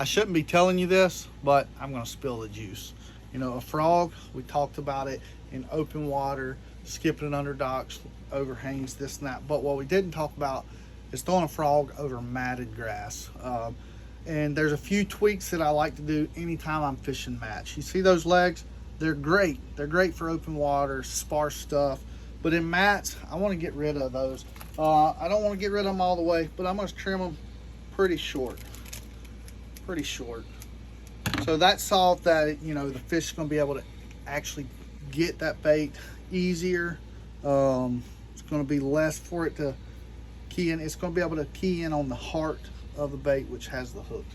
I shouldn't be telling you this, but I'm going to spill the juice. You know, a frog, we talked about it in open water, skipping it under docks, overhangs, this and that. But what we didn't talk about is throwing a frog over matted grass. And there's a few tweaks that I like to do anytime I'm fishing match. You see those legs? They're great. They're great for open water, sparse stuff. But in mats, I want to get rid of those. I don't want to get rid of them all the way, but I'm going to trim them pretty short. Pretty short. So that solved that, you know, the fish is going to be able to actually get that bait easier. It's going to be less for it to key in. It's going to be able to key in on the heart of the bait, which has the hook.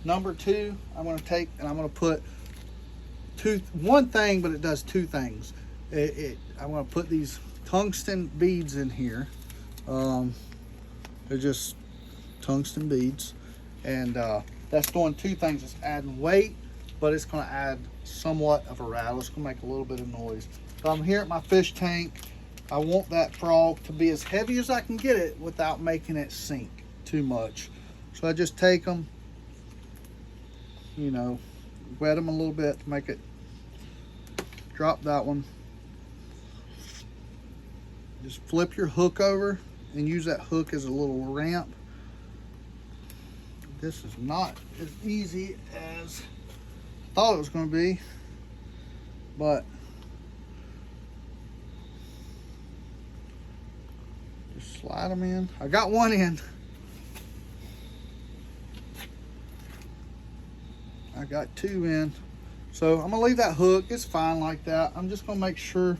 Number two, I'm going to take and I'm going to put one thing, but it does two things. I'm going to put these tungsten beads in here. They're just tungsten beads, and that's doing two things. It's adding weight, but it's going to add somewhat of a rattle. It's going to make a little bit of noise. So I'm here at my fish tank. I want that frog to be as heavy as I can get it without making it sink too much. So I just take them, you know, wet them a little bit to make it drop that one. Just flip your hook over and use that hook as a little ramp. This is not as easy as I thought it was going to be, but just slide them in. I got one in. I got two in. So I'm gonna leave that hook. It's fine like that. I'm just gonna make sure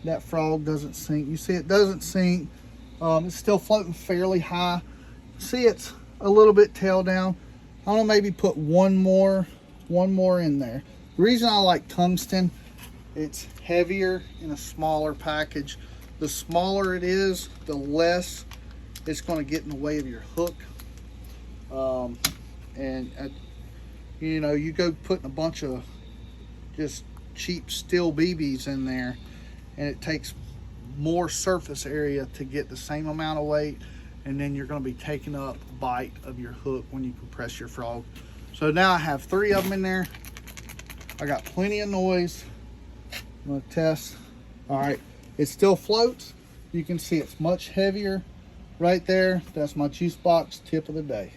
that frog doesn't sink. You see it doesn't sink. It's still floating fairly high. See, it's a little bit tail down. I'm gonna maybe put one more in there. The reason I like tungsten, it's heavier in a smaller package. The smaller it is, the less it's gonna get in the way of your hook. You know, you go putting a bunch of just cheap steel BBs in there, and it takes more surface area to get the same amount of weight, and then you're going to be taking up bite of your hook when you compress your frog. So now I have 3 of them in there. I got plenty of noise. I'm going to test. All right, it still floats. You can see it's much heavier right there. That's my juice box tip of the day.